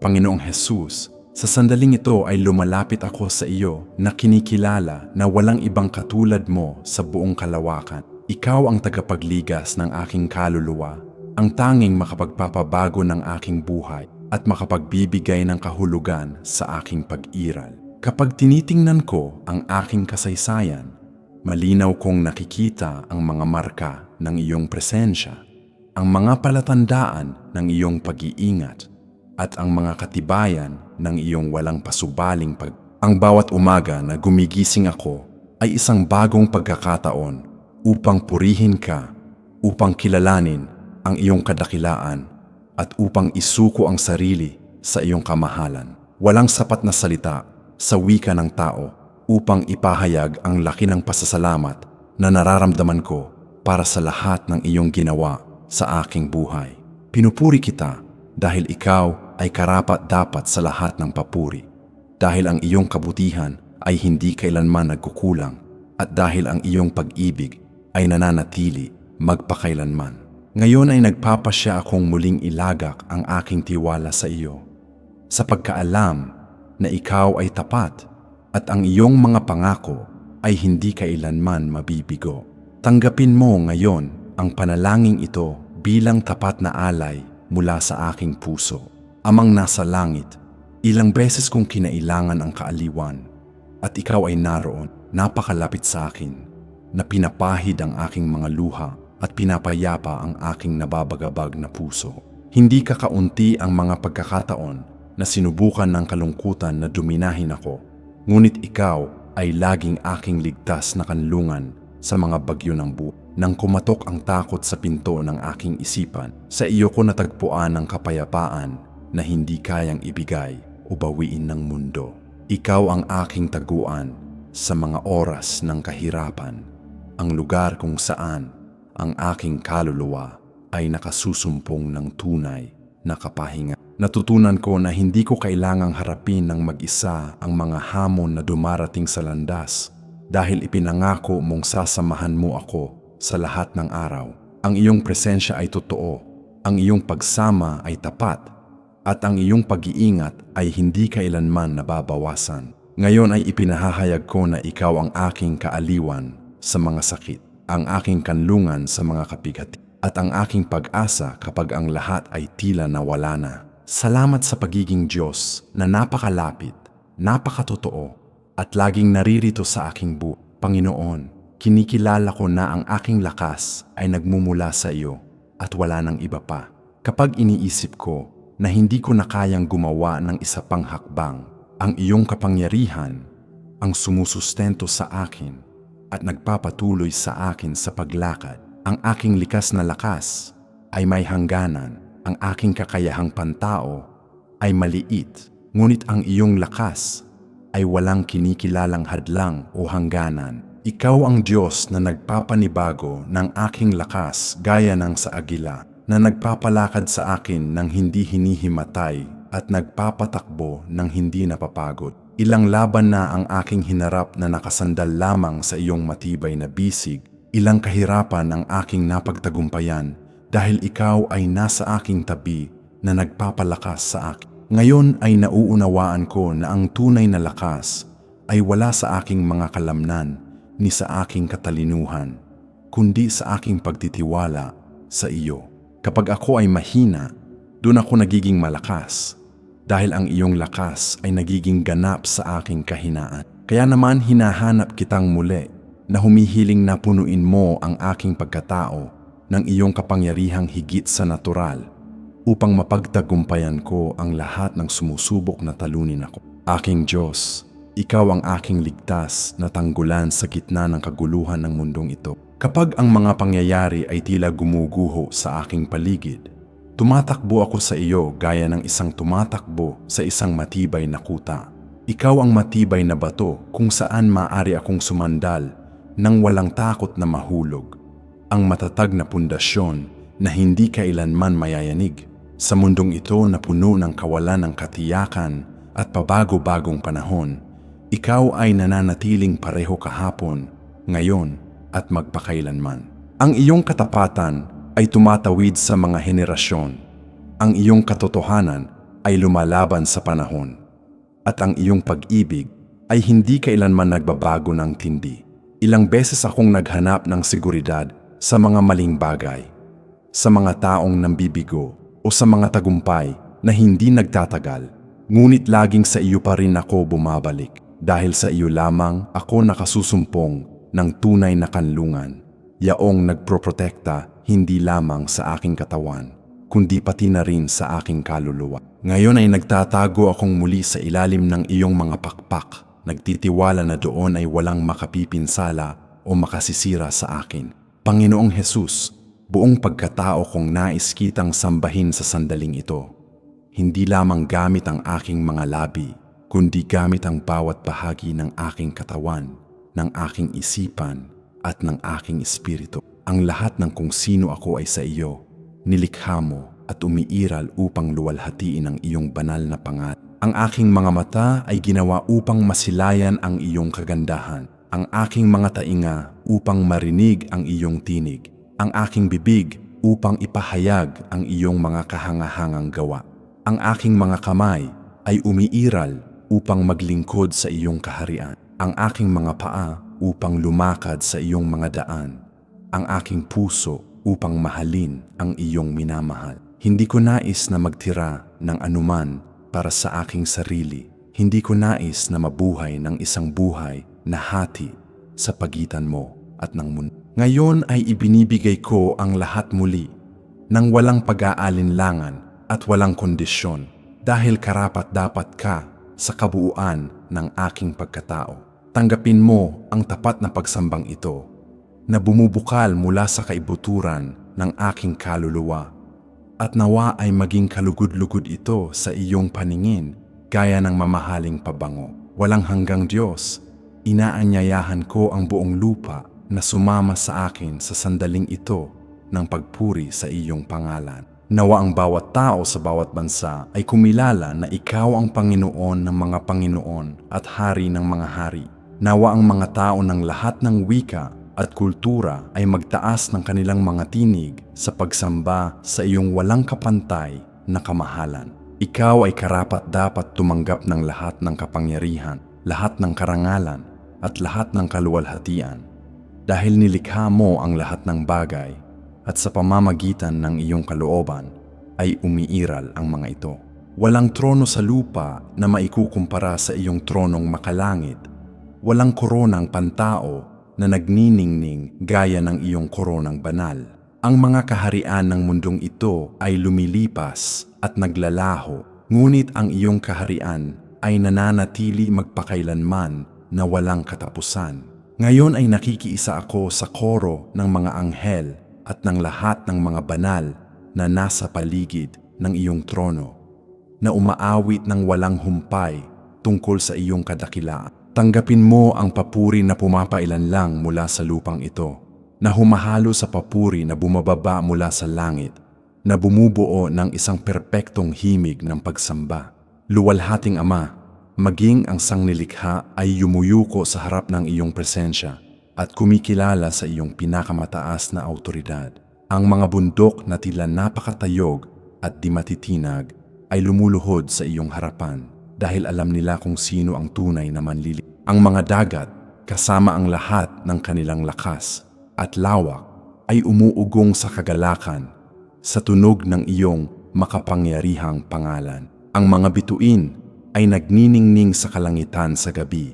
Panginoong Jesus, sa sandaling ito ay lumalapit ako sa iyo na kinikilala na walang ibang katulad mo sa buong kalawakan. Ikaw ang tagapagligas ng aking kaluluwa, ang tanging makapagpapabago ng aking buhay at makapagbibigay ng kahulugan sa aking pag-iral. Kapag tinitingnan ko ang aking kasaysayan, malinaw kong nakikita ang mga marka ng iyong presensya, ang mga palatandaan ng iyong pag-iingat, at ang mga katibayan ng iyong walang pasubaling pag. Ang bawat umaga na gumigising ako ay isang bagong pagkakataon upang purihin ka, upang kilalanin ang iyong kadakilaan, at upang isuko ang sarili sa iyong kamahalan. Walang sapat na salita sa wika ng tao upang ipahayag ang laki ng pasasalamat na nararamdaman ko para sa lahat ng iyong ginawa sa aking buhay. Pinupuri kita dahil ikaw ay karapat-dapat sa lahat ng papuri, dahil ang iyong kabutihan ay hindi kailanman nagkukulang, at dahil ang iyong pag-ibig ay nananatili magpakailanman. Ngayon ay nagpapasya akong muling ilagak ang aking tiwala sa iyo, sa pagkaalam na ikaw ay tapat at ang iyong mga pangako ay hindi kailanman mabibigo. Tanggapin mo ngayon ang panalangin ito bilang tapat na alay mula sa aking puso. Amang nasa langit, ilang beses kong kinailangan ang kaaliwan at ikaw ay naroon, napakalapit sa akin, na pinapahid ang aking mga luha at pinapayapa ang aking nababagabag na puso. Hindi kakaunti ang mga pagkakataon na sinubukan ng kalungkutan na duminahin ako, ngunit ikaw ay laging aking ligtas na kanlungan sa mga bagyo ng buhay. Nang kumatok ang takot sa pinto ng aking isipan, sa iyo ko natagpuan ang kapayapaan na hindi kayang ibigay o bawiin ng mundo. Ikaw ang aking taguan sa mga oras ng kahirapan, ang lugar kung saan ang aking kaluluwa ay nakasusumpong ng tunay na kapahinga. Natutunan ko na hindi ko kailangang harapin ng mag-isa ang mga hamon na dumarating sa landas dahil ipinangako mong sasamahan mo ako sa lahat ng araw. Ang iyong presensya ay totoo, ang iyong pagsama ay tapat, at ang iyong pag-iingat ay hindi kailanman nababawasan. Ngayon ay ipinahahayag ko na ikaw ang aking kaaliwan sa mga sakit, ang aking kanlungan sa mga kapighati, at ang aking pag-asa kapag ang lahat ay tila nawala na. Salamat sa pagiging Diyos na napakalapit, napakatotoo, at laging naririto sa aking buhay. Panginoon, kinikilala ko na ang aking lakas ay nagmumula sa iyo at wala nang iba pa. Kapag iniisip ko na hindi ko na kayang gumawa ng isa pang hakbang, ang iyong kapangyarihan ang sumusustento sa akin at nagpapatuloy sa akin sa paglakad. Ang aking likas na lakas ay may hangganan, ang aking kakayahang pantao ay maliit, ngunit ang iyong lakas ay walang kinikilalang hadlang o hangganan. Ikaw ang Diyos na nagpapanibago ng aking lakas gaya ng sa agila, na nagpapalakad sa akin ng hindi hinihimatay at nagpapatakbo ng hindi napapagod. Ilang laban na ang aking hinarap na nakasandal lamang sa iyong matibay na bisig, ilang kahirapan ang aking napagtagumpayan dahil ikaw ay nasa aking tabi na nagpapalakas sa akin. Ngayon ay nauunawaan ko na ang tunay na lakas ay wala sa aking mga kalamnan ni sa aking katalinuhan, kundi sa aking pagtitiwala sa iyo. Kapag ako ay mahina, doon ako nagiging malakas dahil ang iyong lakas ay nagiging ganap sa aking kahinaan. Kaya naman hinahanap kitang muli na humihiling na punuin mo ang aking pagkatao ng iyong kapangyarihang higit sa natural upang mapagtagumpayan ko ang lahat ng sumusubok na talunin ako. Aking Diyos, ikaw ang aking ligtas na tanggulan sa gitna ng kaguluhan ng mundong ito. Kapag ang mga pangyayari ay tila gumuguho sa aking paligid, tumatakbo ako sa iyo gaya ng isang tumatakbo sa isang matibay na kuta. Ikaw ang matibay na bato kung saan maaari akong sumandal nang walang takot na mahulog. Ang matatag na pundasyon na hindi kailanman mayayanig. Sa mundong ito na puno ng kawalan ng katiyakan at pabago-bagong panahon, ikaw ay nananatiling pareho kahapon, ngayon, at magpakailanman. Ang iyong katapatan ay tumatawid sa mga henerasyon. Ang iyong katotohanan ay lumalaban sa panahon. At ang iyong pag-ibig ay hindi kailanman nagbabago ng tindi. Ilang beses akong naghanap ng seguridad sa mga maling bagay, sa mga taong nambibigo o sa mga tagumpay na hindi nagtatagal. Ngunit laging sa iyo pa rin ako bumabalik dahil sa iyo lamang ako nakasusumpong ng tunay na kanlungan. Yaong nagproprotekta hindi lamang sa aking katawan, kundi pati na rin sa aking kaluluwa. Ngayon ay nagtatago akong muli sa ilalim ng iyong mga pakpak, nagtitiwala na doon ay walang makapipinsala o makasisira sa akin. Panginoong Hesus, buong pagkatao kong nais kitang sambahin sa sandaling ito. Hindi lamang gamit ang aking mga labi, kundi gamit ang bawat bahagi ng aking katawan, ng aking isipan at ng aking espiritu. Ang lahat ng kung sino ako ay sa iyo. Nilikha mo at umiiral upang luwalhatiin ang iyong banal na pangalan. Ang aking mga mata ay ginawa upang masilayan ang iyong kagandahan. Ang aking mga tainga upang marinig ang iyong tinig. Ang aking bibig upang ipahayag ang iyong mga kahangahangang gawa. Ang aking mga kamay ay umiiral upang maglingkod sa iyong kaharian. Ang aking mga paa upang lumakad sa iyong mga daan. Ang aking puso upang mahalin ang iyong minamahal. Hindi ko nais na magtira ng anuman para sa aking sarili. Hindi ko nais na mabuhay ng isang buhay na hati sa pagitan mo at ng mundo. Ngayon ay ibinibigay ko ang lahat muli nang walang pag-aalinlangan at walang kondisyon dahil karapat-dapat ka sa kabuuan ng aking pagkatao. Tanggapin mo ang tapat na pagsambang ito na bumubukal mula sa kaibuturan ng aking kaluluwa at nawa ay maging kalugod-lugod ito sa iyong paningin gaya ng mamahaling pabango. Walang hanggang Diyos, inaanyayahan ko ang buong lupa na sumama sa akin sa sandaling ito ng pagpuri sa iyong pangalan. Nawa ang bawat tao sa bawat bansa ay kumilala na ikaw ang Panginoon ng mga Panginoon at Hari ng mga hari. Nawa ang mga tao ng lahat ng wika at kultura ay magtaas ng kanilang mga tinig sa pagsamba sa iyong walang kapantay na kamahalan. Ikaw ay karapat-dapat tumanggap ng lahat ng kapangyarihan, lahat ng karangalan at lahat ng kaluwalhatian. Dahil nilikha mo ang lahat ng bagay at sa pamamagitan ng iyong kalooban ay umiiral ang mga ito. Walang trono sa lupa na maikukumpara sa iyong tronong makalangit. Walang koronang pantao na nagniningning gaya ng iyong koronang banal. Ang mga kaharian ng mundong ito ay lumilipas at naglalaho, ngunit ang iyong kaharian ay nananatili magpakailanman na walang katapusan. Ngayon ay nakikiisa ako sa koro ng mga anghel at ng lahat ng mga banal na nasa paligid ng iyong trono, na umaawit ng walang humpay tungkol sa iyong kadakilaan. Tanggapin mo ang papuri na pumapailan lang mula sa lupang ito, na humahalo sa papuri na bumababa mula sa langit, na bumubuo ng isang perpektong himig ng pagsamba. Luwalhating Ama, maging ang sangnilikha ay yumuyuko sa harap ng iyong presensya at kumikilala sa iyong pinakamataas na autoridad. Ang mga bundok na tila napakatayog at di matitinag ay lumuluhod sa iyong harapan dahil alam nila kung sino ang tunay na manlili. Ang mga dagat, kasama ang lahat ng kanilang lakas at lawak, ay umuugong sa kagalakan sa tunog ng iyong makapangyarihang pangalan. Ang mga bituin ay nagniningning sa kalangitan sa gabi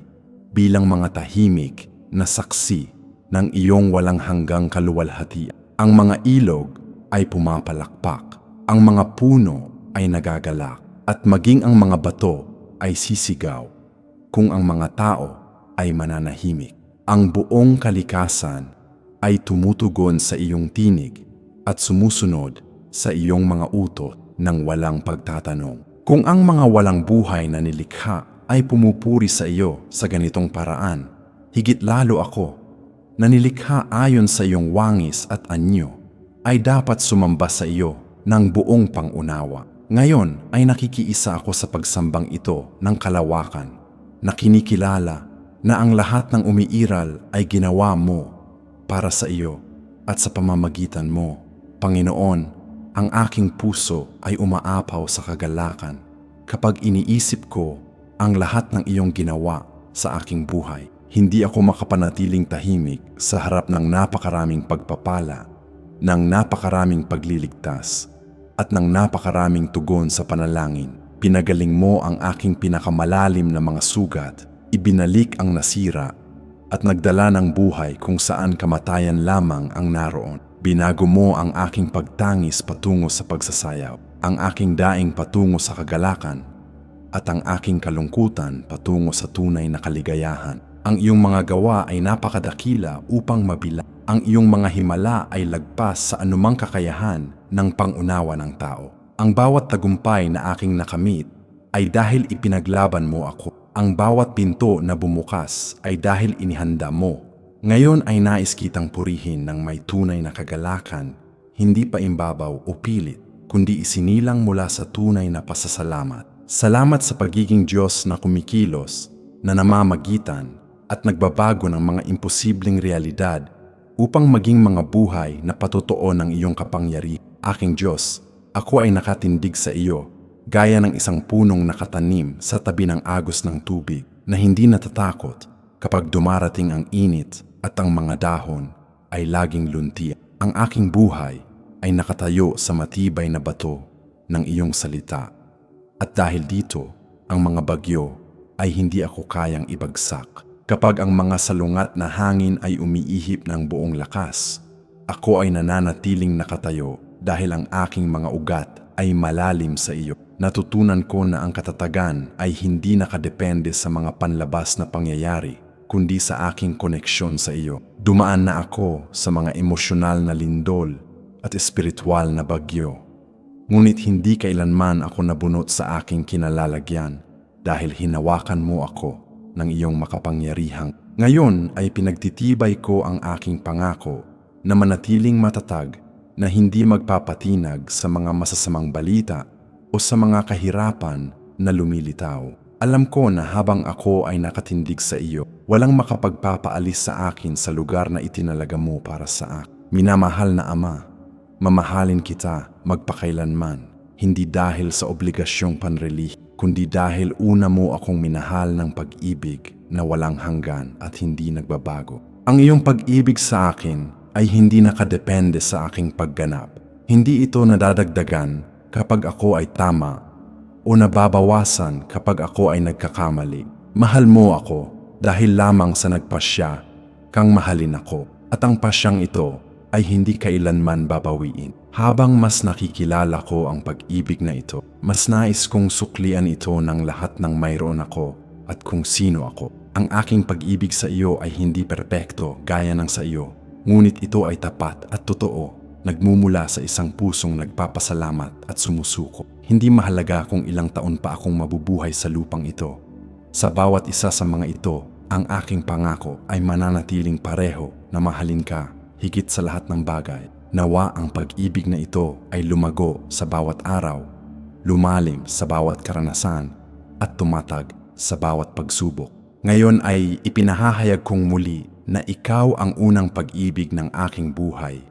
bilang mga tahimik na saksi ng iyong walang hanggang kaluwalhatian. Ang mga ilog ay pumapalakpak, ang mga puno ay nagagalak, at maging ang mga bato ay sisigaw kung ang mga tao ay mananahimik. Ang buong kalikasan ay tumutugon sa iyong tinig at sumusunod sa iyong mga utot ng walang pagtatanong. Kung ang mga walang buhay na nilikha ay pumupuri sa iyo sa ganitong paraan, higit lalo ako, na nilikha ayon sa iyong wangis at anyo, ay dapat sumamba sa iyo ng buong pangunawa. Ngayon ay nakikiisa ako sa pagsambang ito ng kalawakan, na kinikilala na ang lahat ng umiiral ay ginawa mo para sa iyo at sa pamamagitan mo. Panginoon, ang aking puso ay umaapaw sa kagalakan Kapag iniisip ko ang lahat ng iyong ginawa sa aking buhay, hindi ako makapanatiling tahimik sa harap ng napakaraming pagpapala, ng napakaraming pagliligtas, at ng napakaraming tugon sa panalangin. Pinagaling mo ang aking pinakamalalim na mga sugat, ibinalik ang nasira, at nagdala ng buhay kung saan kamatayan lamang ang naroon. Binago mo ang aking pagtangis patungo sa pagsasayaw, ang aking daing patungo sa kagalakan, at ang aking kalungkutan patungo sa tunay na kaligayahan. Ang iyong mga gawa ay napakadakila upang mabilang. Ang iyong mga himala ay lagpas sa anumang kakayahan ng pangunawa ng tao. Ang bawat tagumpay na aking nakamit ay dahil ipinaglaban mo ako. Ang bawat pinto na bumukas ay dahil inihanda mo. Ngayon ay nais kitang purihin ng may tunay na kagalakan, hindi pa imbabaw o pilit, kundi isinilang mula sa tunay na pasasalamat. Salamat sa pagiging Diyos na kumikilos, na namamagitan, at nagbabago ng mga imposibleng realidad upang maging mga buhay na patotoo ng iyong kapangyarihan. Aking Diyos, ako ay nakatindig sa iyo, gaya ng isang punong nakatanim sa tabi ng agos ng tubig na hindi natatakot kapag dumarating ang init at ang mga dahon ay laging lunti. Ang aking buhay ay nakatayo sa matibay na bato ng iyong salita. At dahil dito, ang mga bagyo ay hindi ako kayang ibagsak. Kapag ang mga salungat na hangin ay umiihip ng buong lakas, ako ay nananatiling nakatayo dahil ang aking mga ugat ay malalim sa iyo. Natutunan ko na ang katatagan ay hindi nakadepende sa mga panlabas na pangyayari, kundi sa aking koneksyon sa iyo. Dumaan na ako sa mga emosyonal na lindol at espiritual na bagyo. Ngunit hindi kailanman ako nabunot sa aking kinalalagyan dahil hinawakan mo ako ng iyong makapangyarihang. Ngayon ay pinagtitibay ko ang aking pangako na manatiling matatag, na hindi magpapatinag sa mga masasamang balita o sa mga kahirapan na lumilitaw. Alam ko na habang ako ay nakatindig sa iyo, walang makapagpapaalis sa akin sa lugar na itinalaga mo para sa akin. Minamahal na Ama, mamahalin kita magpakailanman, hindi dahil sa obligasyong panrelihiyo, kundi dahil una mo akong minahal ng pag-ibig na walang hanggan at hindi nagbabago. Ang iyong pag-ibig sa akin ay hindi nakadepende sa aking pagganap. Hindi ito nadadagdagan kapag ako ay tama o nababawasan kapag ako ay nagkakamali. Mahal mo ako dahil lamang sa nagpasya kang mahalin ako, at ang pasyang ito ay hindi kailanman babawiin. Habang mas nakikilala ko ang pag-ibig na ito, mas nais kong suklian ito ng lahat ng mayroon ako at kung sino ako. Ang aking pag-ibig sa iyo ay hindi perpekto gaya ng sa iyo, ngunit ito ay tapat at totoo, nagmumula sa isang pusong nagpapasalamat at sumusuko. Hindi mahalaga kung ilang taon pa akong mabubuhay sa lupang ito. Sa bawat isa sa mga ito, ang aking pangako ay mananatiling pareho na mahalin ka higit sa lahat ng bagay. Nawa ang pag-ibig na ito ay lumago sa bawat araw, lumalim sa bawat karanasan, at tumatag sa bawat pagsubok. Ngayon ay ipinahahayag kong muli na ikaw ang unang pag-ibig ng aking buhay,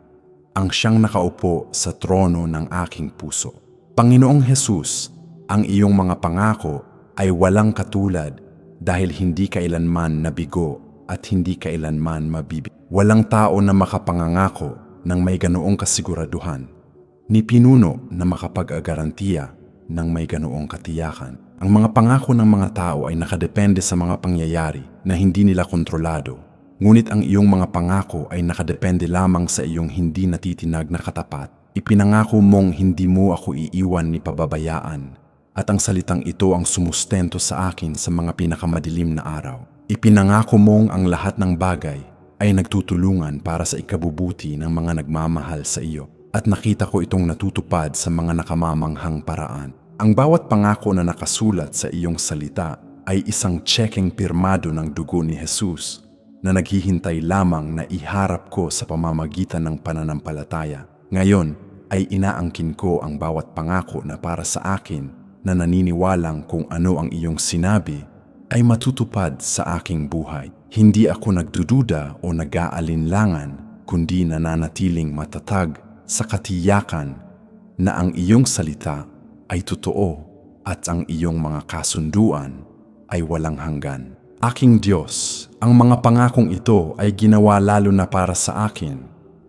ang siyang nakaupo sa trono ng aking puso. Panginoong Hesus, ang iyong mga pangako ay walang katulad dahil hindi kailanman nabigo at hindi kailanman mabibig. Walang tao na makapangangako ng may ganoong kasiguraduhan, ni pinuno na makapag-agarantiya ng may ganoong katiyakan. Ang mga pangako ng mga tao ay nakadepende sa mga pangyayari na hindi nila kontrolado. Ngunit ang iyong mga pangako ay nakadepende lamang sa iyong hindi natitinag na katapat. Ipinangako mong hindi mo ako iiwan ni pababayaan, at ang salitang ito ang sumustento sa akin sa mga pinakamadilim na araw. Ipinangako mong ang lahat ng bagay ay nagtutulungan para sa ikabubuti ng mga nagmamahal sa iyo, at nakita ko itong natutupad sa mga nakamamanghang paraan. Ang bawat pangako na nakasulat sa iyong salita ay isang tsekeng pirmado ng dugo ni Jesus na naghihintay lamang na iharap ko sa pamamagitan ng pananampalataya. Ngayon ay inaangkin ko ang bawat pangako na para sa akin, na naniniwalang kung ano ang iyong sinabi ay matutupad sa aking buhay. Hindi ako nagdududa o nag-aalinlangan, kundi nananatiling matatag sa katiyakan na ang iyong salita ay totoo at ang iyong mga kasunduan ay walang hanggan. Aking Diyos, ang mga pangakong ito ay ginawa lalo na para sa akin,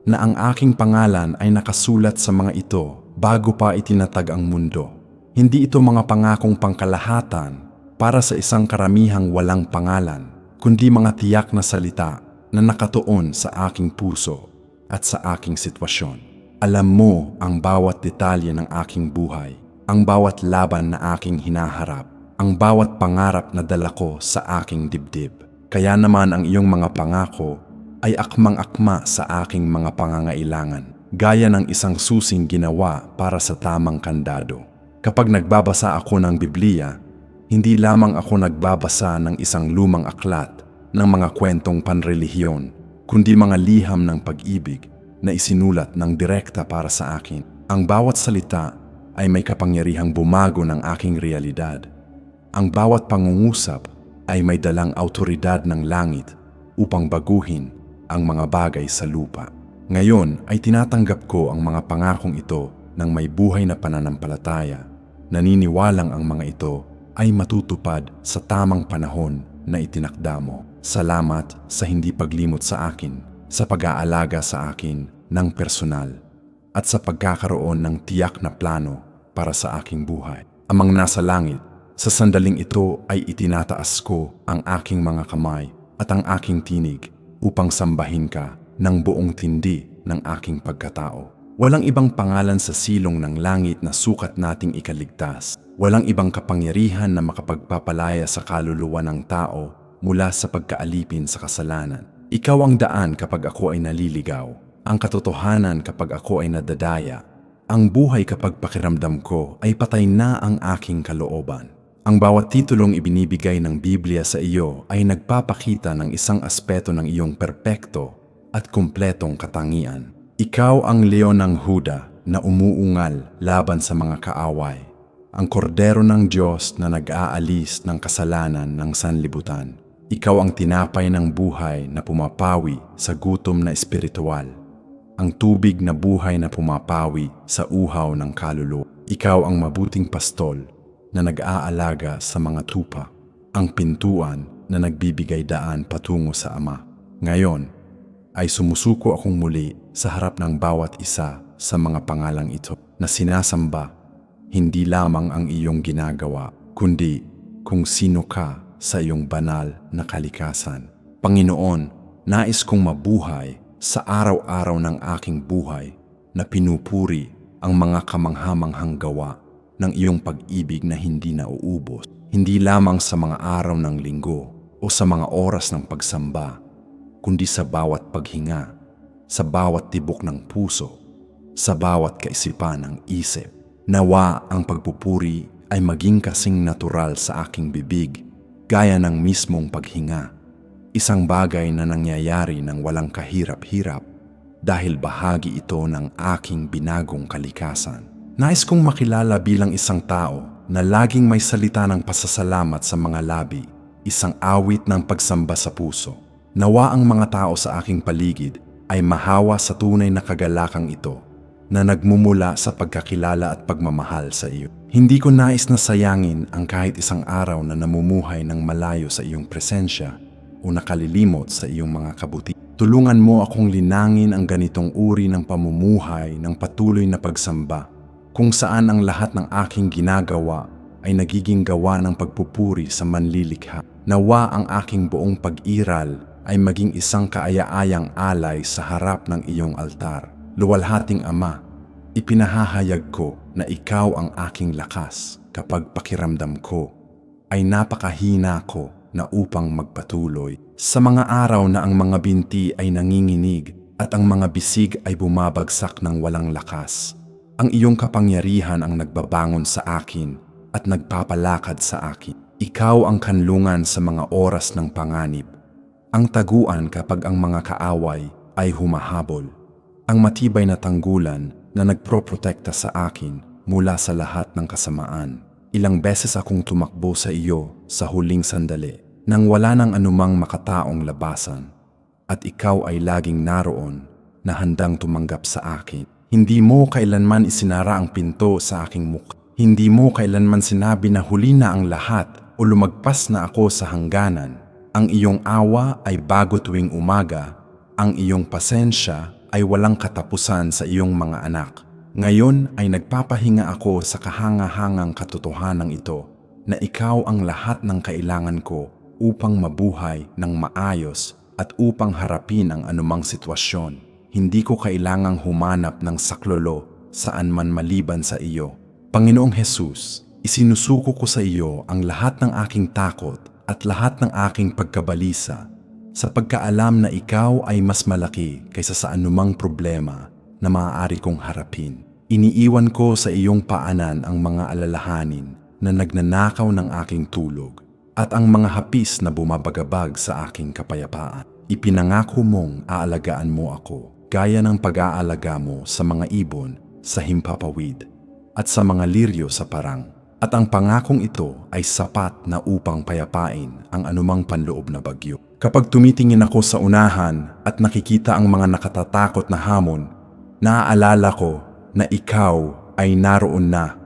na ang aking pangalan ay nakasulat sa mga ito bago pa itinatag ang mundo. Hindi ito mga pangakong pangkalahatan para sa isang karamihang walang pangalan, kundi mga tiyak na salita na nakatuon sa aking puso at sa aking sitwasyon. Alam mo ang bawat detalye ng aking buhay, ang bawat laban na aking hinaharap, ang bawat pangarap na dala ko sa aking dibdib. Kaya naman ang iyong mga pangako ay akmang-akma sa aking mga pangangailangan, gaya ng isang susing ginawa para sa tamang kandado. Kapag nagbabasa ako ng Biblia, hindi lamang ako nagbabasa ng isang lumang aklat ng mga kwentong panrelihiyon, kundi mga liham ng pag-ibig na isinulat ng direkta para sa akin. Ang bawat salita ay may kapangyarihang bumago ng aking realidad. Ang bawat pangungusap ay may dalang awtoridad ng langit upang baguhin ang mga bagay sa lupa. Ngayon ay tinatanggap ko ang mga pangakong ito ng may buhay na pananampalataya. Naniniwalang ang mga ito ay matutupad sa tamang panahon na itinakda mo. Salamat sa hindi paglimot sa akin, sa pag-aalaga sa akin ng personal, at sa pagkakaroon ng tiyak na plano para sa aking buhay. Amang nasa langit, sa sandaling ito ay itinataas ko ang aking mga kamay at ang aking tinig upang sambahin ka ng buong tindi ng aking pagkatao. Walang ibang pangalan sa silong ng langit na sukat nating ikaligtas. Walang ibang kapangyarihan na makapagpapalaya sa kaluluwa ng tao mula sa pagkaalipin sa kasalanan. Ikaw ang daan kapag ako ay naliligaw, ang katotohanan kapag ako ay nadadaya, ang buhay kapag pakiramdam ko ay patay na ang aking kalooban. Ang bawat titulong ibinibigay ng Biblia sa iyo ay nagpapakita ng isang aspeto ng iyong perpekto at kumpletong katangian. Ikaw ang leon ng Huda na umuungal laban sa mga kaaway, ang kordero ng Diyos na nag-aalis ng kasalanan ng sanlibutan. Ikaw ang tinapay ng buhay na pumapawi sa gutom na espiritual, ang tubig na buhay na pumapawi sa uhaw ng kaluluwa. Ikaw ang mabuting pastol na nag-aalaga sa mga tupa, ang pintuan na nagbibigay daan patungo sa Ama. Ngayon ay sumusuko akong muli sa harap ng bawat isa sa mga pangalang ito na sinasamba hindi lamang ang iyong ginagawa, kundi kung sino ka sa iyong banal na kalikasan. Panginoon, nais kong mabuhay sa araw-araw ng aking buhay na pinupuri ang mga kamanghamanghang gawa ng iyong pag-ibig na hindi nauubos, hindi lamang sa mga araw ng linggo o sa mga oras ng pagsamba, kundi sa bawat paghinga, sa bawat tibok ng puso, sa bawat kaisipan ng isip. Nawa ang pagpupuri ay maging kasing natural sa aking bibig, gaya ng mismong paghinga, isang bagay na nangyayari ng walang kahirap-hirap dahil bahagi ito ng aking binagong kalikasan. Nais kong makilala bilang isang tao na laging may salita ng pasasalamat sa mga labi, isang awit ng pagsamba sa puso. Nawa ang mga tao sa aking paligid ay mahawa sa tunay na kagalakang ito na nagmumula sa pagkakilala at pagmamahal sa iyo. Hindi ko nais na sayangin ang kahit isang araw na namumuhay ng malayo sa iyong presensya o nakalilimot sa iyong mga kabuti. Tulungan mo akong linangin ang ganitong uri ng pamumuhay ng patuloy na pagsamba, kung saan ang lahat ng aking ginagawa ay nagiging gawa ng pagpupuri sa manlilikha. Nawa ang aking buong pag-iral ay maging isang kaaya-ayang alay sa harap ng iyong altar. Luwalhating Ama, ipinahahayag ko na ikaw ang aking lakas kapag pakiramdam ko ay napakahina ko na upang magpatuloy. Sa mga araw na ang mga binti ay nanginginig at ang mga bisig ay bumabagsak ng walang lakas, ang iyong kapangyarihan ang nagbabangon sa akin at nagpapalakad sa akin. Ikaw ang kanlungan sa mga oras ng panganib, ang taguan kapag ang mga kaaway ay humahabol, ang matibay na tanggulan na nagproprotekta sa akin mula sa lahat ng kasamaan. Ilang beses akong tumakbo sa iyo sa huling sandali nang wala nang anumang makataong labasan, at ikaw ay laging naroon na handang tumanggap sa akin. Hindi mo kailanman isinara ang pinto sa aking mukha. Hindi mo kailanman sinabi na huli na ang lahat o lumagpas na ako sa hangganan. Ang iyong awa ay bago tuwing umaga. Ang iyong pasensya ay walang katapusan sa iyong mga anak. Ngayon ay nagpapahinga ako sa kahangahangang katotohanan ito na ikaw ang lahat ng kailangan ko upang mabuhay ng maayos at upang harapin ang anumang sitwasyon. Hindi ko kailangang humanap ng saklolo saan man maliban sa iyo. Panginoong Jesus, isinusuko ko sa iyo ang lahat ng aking takot at lahat ng aking pagkabalisa sa pagkaalam na ikaw ay mas malaki kaysa sa anumang problema na maaari kong harapin. Iniiwan ko sa iyong paanan ang mga alalahanin na nagnanakaw ng aking tulog at ang mga hapis na bumabagabag sa aking kapayapaan. Ipinangako mong aalagaan mo ako gaya ng pag-aalaga mo sa mga ibon sa himpapawid at sa mga liryo sa parang. At ang pangakong ito ay sapat na upang payapain ang anumang panloob na bagyo. Kapag tumitingin ako sa unahan at nakikita ang mga nakatatakot na hamon, naaalala ko na ikaw ay naroon na,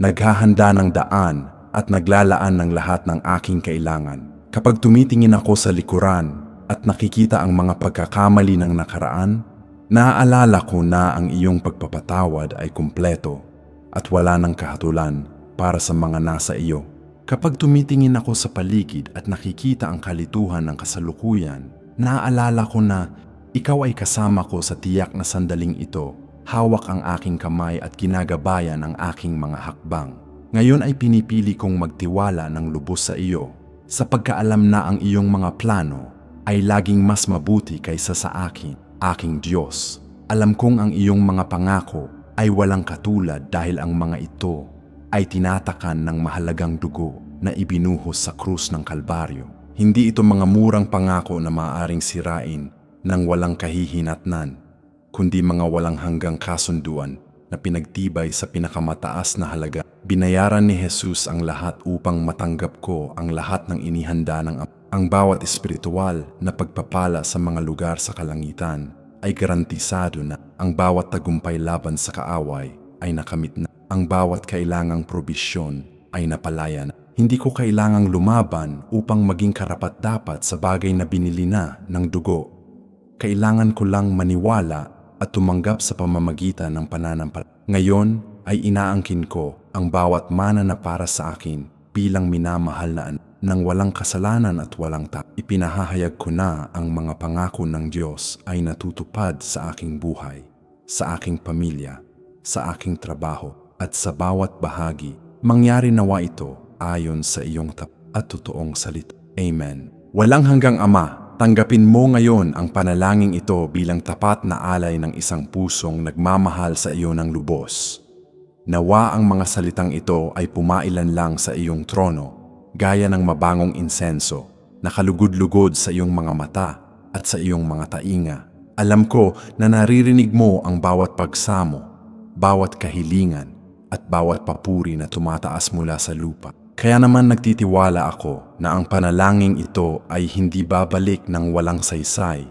naghahanda ng daan at naglalaan ng lahat ng aking kailangan. Kapag tumitingin ako sa likuran at nakikita ang mga pagkakamali ng nakaraan, naaalala ko na ang iyong pagpapatawad ay kumpleto at wala ng kahatulan para sa mga nasa iyo. Kapag tumitingin ako sa paligid at nakikita ang kalituhan ng kasalukuyan, naaalala ko na ikaw ay kasama ko sa tiyak na sandaling ito. Hawak ang aking kamay at ginagabayan ang aking mga hakbang. Ngayon ay pinipili kong magtiwala ng lubos sa iyo, sa pagkaalam na ang iyong mga plano ay laging mas mabuti kaysa sa akin, aking Diyos. Alam kong ang iyong mga pangako ay walang katulad dahil ang mga ito ay tinatakan ng mahalagang dugo na ibinuhos sa krus ng Kalbaryo. Hindi ito mga murang pangako na maaaring sirain ng walang kahihinatnan, kundi mga walang hanggang kasunduan na pinagtibay sa pinakamataas na halaga. Binayaran ni Jesus ang lahat upang matanggap ko ang lahat ng inihanda ng Ama. Ang bawat espiritual na pagpapala sa mga lugar sa kalangitan ay garantisado na. Ang bawat tagumpay laban sa kaaway ay nakamit na. Ang bawat kailangang probisyon ay napalaya na. Hindi ko kailangang lumaban upang maging karapat-dapat sa bagay na binili na ng dugo. Kailangan ko lang maniwala at tumanggap sa pamamagitan ng pananampalataya. Ngayon ay inaangkin ko ang bawat mana na para sa akin bilang minamahal na anak ng walang kasalanan at walang takot. Ipinahahayag ko na ang mga pangako ng Diyos ay natutupad sa aking buhay, sa aking pamilya, sa aking trabaho, at sa bawat bahagi. Mangyari nawa ito ayon sa iyong tapat at totoong salita. Amen. Walang hanggang Ama, tanggapin mo ngayon ang panalangin ito bilang tapat na alay ng isang pusong nagmamahal sa iyo ng lubos. Nawa ang mga salitang ito ay pumailan lang sa iyong trono, gaya ng mabangong insenso, nakalugod-lugod sa iyong mga mata at sa iyong mga tainga. Alam ko na naririnig mo ang bawat pagsamo, bawat kahilingan, at bawat papuri na tumataas mula sa lupa. Kaya naman nagtitiwala ako na ang panalangin ito ay hindi babalik ng walang saysay,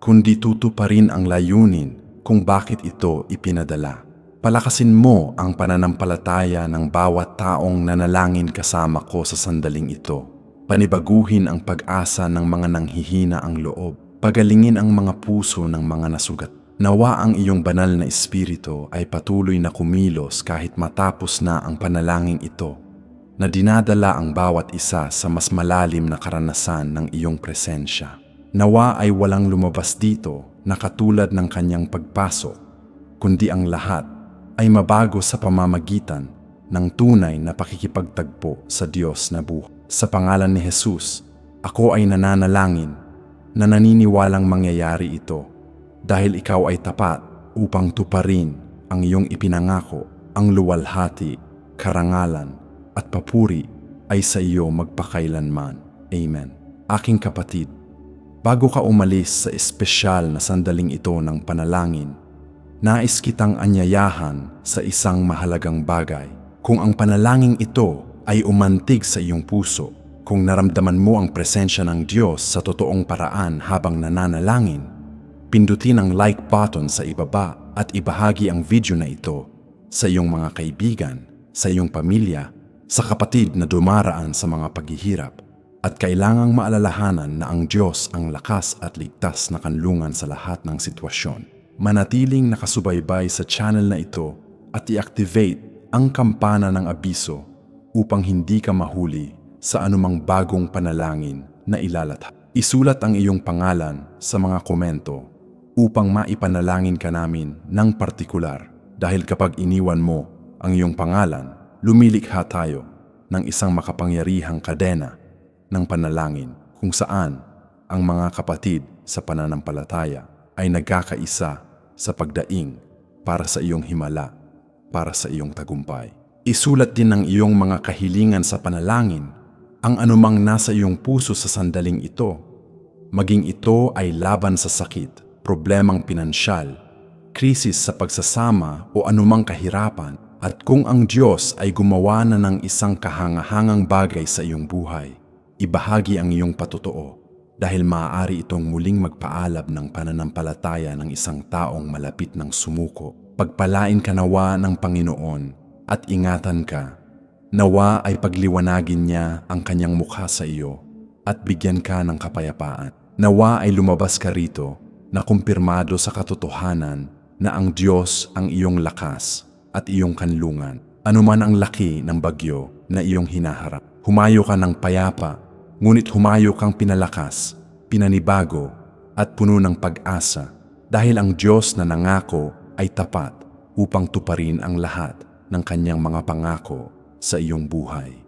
kundi tutuparin ang layunin kung bakit ito ipinadala. Palakasin mo ang pananampalataya ng bawat taong nanalangin kasama ko sa sandaling ito. Panibaguhin ang pag-asa ng mga nanghihina ang loob. Pagalingin ang mga puso ng mga nasugat. Nawa ang iyong banal na espiritu ay patuloy na kumilos kahit matapos na ang panalangin ito, na dinadala ang bawat isa sa mas malalim na karanasan ng iyong presensya. Nawa ay walang lumabas dito na katulad ng kanyang pagpasok, kundi ang lahat ay mabago sa pamamagitan ng tunay na pakikipagtagpo sa Diyos na buhay. Sa pangalan ni Jesus, ako ay nananalangin na naniniwalang mangyayari ito dahil ikaw ay tapat upang tuparin ang iyong ipinangako. Ang luwalhati, karangalan at papuri ay sa iyo magpakailanman. Amen. Aking kapatid, bago ka umalis sa espesyal na sandaling ito ng panalangin, nais kitang anyayahan sa isang mahalagang bagay. Kung ang panalangin ito ay umantig sa iyong puso, kung naramdaman mo ang presensya ng Diyos sa totoong paraan habang nananalangin, pindutin ang like button sa ibaba at ibahagi ang video na ito sa iyong mga kaibigan, sa iyong pamilya, sa kapatid na dumaraan sa mga paghihirap. At kailangang maalalahanan na ang Diyos ang lakas at ligtas na kanlungan sa lahat ng sitwasyon. Manatiling nakasubaybay sa channel na ito at i-activate ang kampana ng abiso upang hindi ka mahuli sa anumang bagong panalangin na ilalatha. Isulat ang iyong pangalan sa mga komento upang maipanalangin ka namin ng partikular, dahil kapag iniwan mo ang iyong pangalan, lumilikha tayo ng isang makapangyarihang kadena ng panalangin kung saan ang mga kapatid sa pananampalataya ay nagkakaisa sa pagdaing para sa iyong himala, para sa iyong tagumpay. Isulat din ng iyong mga kahilingan sa panalangin ang anumang nasa iyong puso sa sandaling ito, maging ito ay laban sa sakit, problemang pinansyal, krisis sa pagsasama o anumang kahirapan. At kung ang Diyos ay gumawa na ng isang kahangahangang bagay sa iyong buhay, ibahagi ang iyong patotoo dahil maaari itong muling magpaalab ng pananampalataya ng isang taong malapit ng sumuko. Pagpalain ka nawa ng Panginoon at ingatan ka. Nawa ay pagliwanagin niya ang kanyang mukha sa iyo at bigyan ka ng kapayapaan. Nawa ay lumabas ka rito na kumpirmado sa katotohanan na ang Diyos ang iyong lakas at iyong kanlungan. Anuman ang laki ng bagyo na iyong hinaharap, humayo ka ng payapa, ngunit humayo kang pinalakas, pinanibago at puno ng pag-asa dahil ang Diyos na nangako ay tapat upang tuparin ang lahat ng kanyang mga pangako sa iyong buhay.